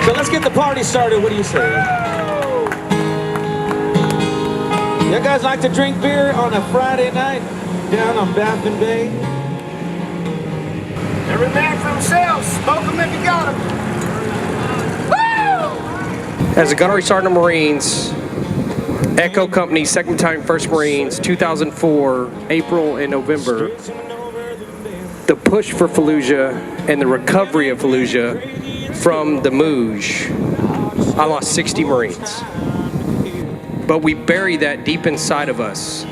So let's get the party started. What do you say? You guys like to drink beer on a Friday night down on Baffin Bay? Every man for himself. Smoke them if you got them. As a Gunnery Sergeant of Marines, Echo Company, 2nd Battalion, 1st Marines, 2004, April and November, the push for Fallujah and the recovery of Fallujah from the Mouj, I lost 60 Marines. But we bury that deep inside of us,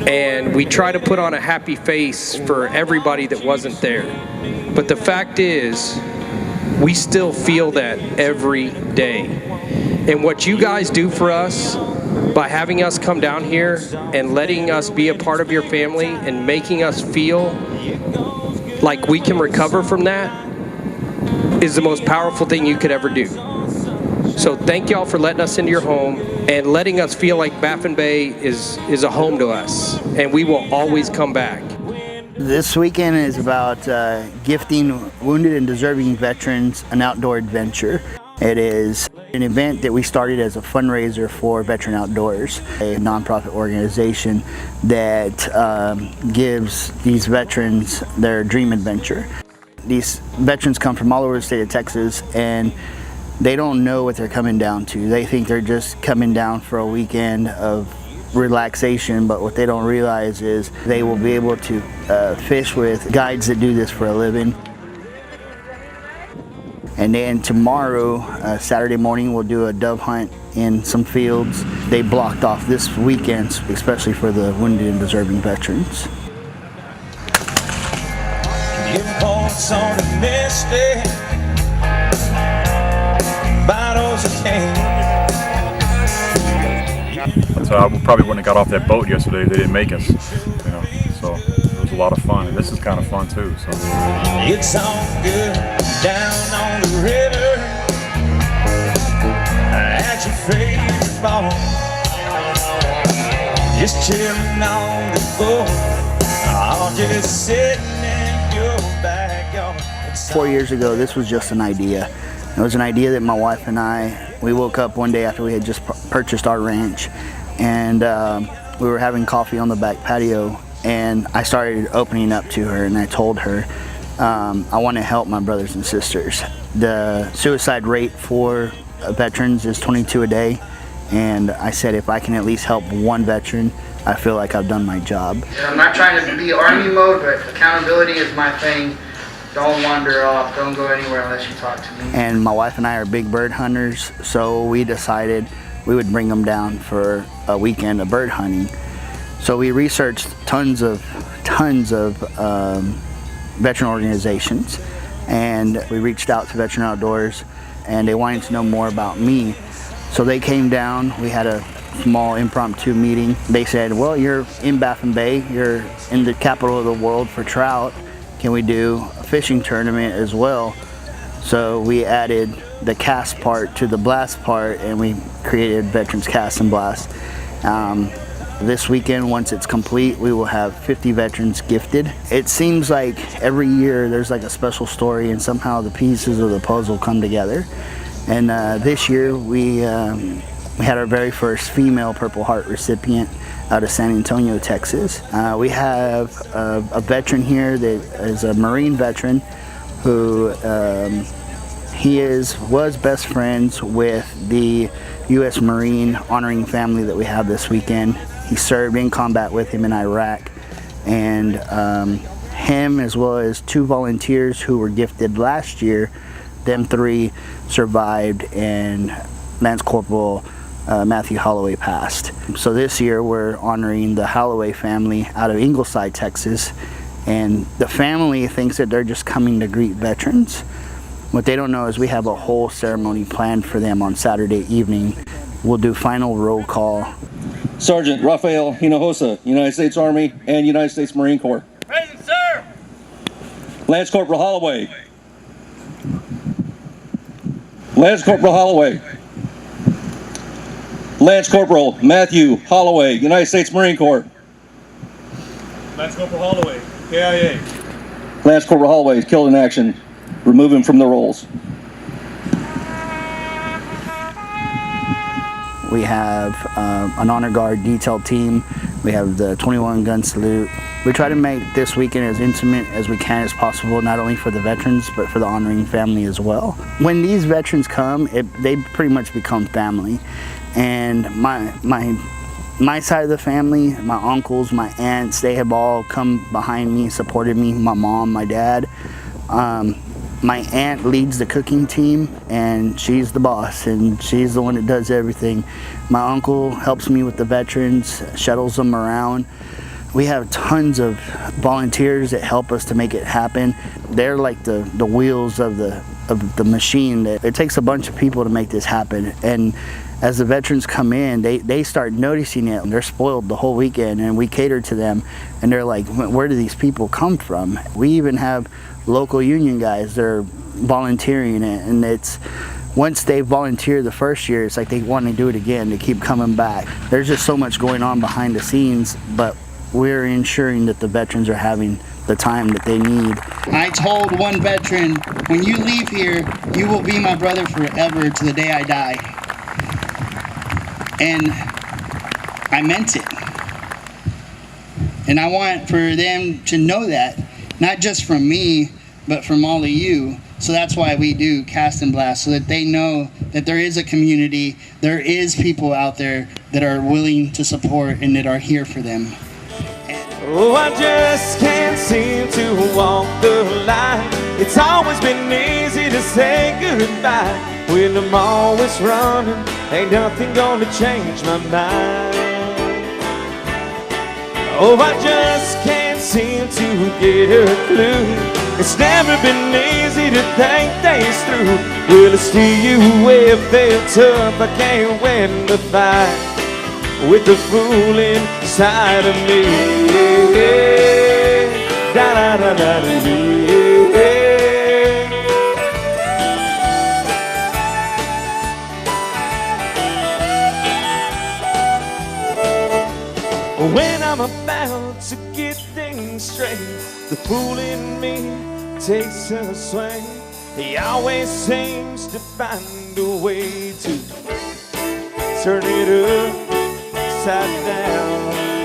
and we try to put on a happy face for everybody that wasn't there. But the fact is, we still feel that every day. And what you guys do for us by having us come down here and letting us be a part of your family and making us feel like we can recover from that is the most powerful thing you could ever do. So thank y'all for letting us into your home and letting us feel like Baffin Bay is a home to us, and we will always come back. This weekend is about gifting wounded and deserving veterans an outdoor adventure. It is an event that we started as a fundraiser for Veteran Outdoors, a nonprofit organization that gives these veterans their dream adventure. These veterans come from all over the state of Texas, and they don't know what they're coming down to. They think they're just coming down for a weekend of relaxation, but what they don't realize is they will be able to fish with guides that do this for a living. And then tomorrow, Saturday morning, we'll do a dove hunt in some fields. They blocked off this weekend, especially for the wounded and deserving veterans. Imports on the mystic bottles of cane. So I probably wouldn't have got off that boat yesterday if they didn't make us, you know. So it was a lot of fun, and this is kind of fun too. So It's all good down on the river at your favorite bar, just chilling on the floor, or just sitting in your backyard. 4 years ago, this was just an idea. It was an idea that my wife and we woke up one day after we had just purchased our ranch, and we were having coffee on the back patio, and I started opening up to her, and I told her, I want to help my brothers and sisters. The suicide rate for veterans is 22 a day, and I said if I can at least help one veteran, I feel like I've done my job. I'm not trying to be Army mode, but accountability is my thing. Don't wander off, don't go anywhere unless you talk to me. And my wife and I are big bird hunters, so we decided we would bring them down for a weekend of bird hunting. So we researched tons of veteran organizations, and we reached out to Veteran Outdoors, and they wanted to know more about me. So they came down, we had a small impromptu meeting. They said, well, you're in Baffin Bay, you're in the capital of the world for trout. Can we do a fishing tournament as well? So we added the cast part to the blast part, and we created Veterans Cast and Blast. This weekend, once it's complete, we will have 50 veterans gifted. It seems like every year there's like a special story, and somehow the pieces of the puzzle come together. And this year we had our very first female Purple Heart recipient out of San Antonio, Texas. We have a veteran here that is a Marine veteran who was best friends with the U.S. Marine honoring family that we have this weekend. He served in combat with him in Iraq, and him as well as 2 volunteers who were gifted last year, them 3 survived, and Lance Corporal Matthew Holloway passed. So this year we're honoring the Holloway family out of Ingleside, Texas, and the family thinks that they're just coming to greet veterans. What they don't know is we have a whole ceremony planned for them on Saturday evening. We'll do final roll call. Sergeant Rafael Hinojosa, United States Army and United States Marine Corps. Present, sir. Lance Corporal Holloway. Lance Corporal Holloway. Lance Corporal Matthew Holloway, United States Marine Corps. Lance Corporal Holloway, KIA. Lance Corporal Holloway is killed in action. Remove him from the rolls. We have an honor guard detail team. We have the 21 gun salute. We try to make this weekend as intimate as we can as possible, not only for the veterans, but for the honoring family as well. When these veterans come, they pretty much become family. And my side of the family, my uncles, my aunts, they have all come behind me, supported me, my mom, my dad. My aunt leads the cooking team, and she's the boss, and she's the one that does everything. My uncle helps me with the veterans, shuttles them around. We have tons of volunteers that help us to make it happen. They're like the wheels of the machine. It takes a bunch of people to make this happen. And as the veterans come in, they start noticing it. They're spoiled the whole weekend, and we cater to them. And they're like, where do these people come from? We even have local union guys that are volunteering it. And it's, once they volunteer the first year, it's like they want to do it again. They keep coming back. There's just so much going on behind the scenes, but we're ensuring that the veterans are having the time that they need. I told one veteran, when you leave here, you will be my brother forever to the day I die. And I meant it. And I want for them to know that, not just from me, but from all of you. So that's why we do Cast and Blast, so that they know that there is a community, there is people out there that are willing to support and that are here for them. Oh, I just can't seem to walk the line. It's always been easy to say goodbye. When I'm always running, ain't nothing gonna change my mind. Oh, I just can't seem to get a clue. It's never been easy to think things through. Will I steer you away if they're tough? I can't win the fight with the fool inside of me. Da da da da da. When I'm about to get things straight, the fool in me takes a swing. He always seems to find a way to turn it upside down.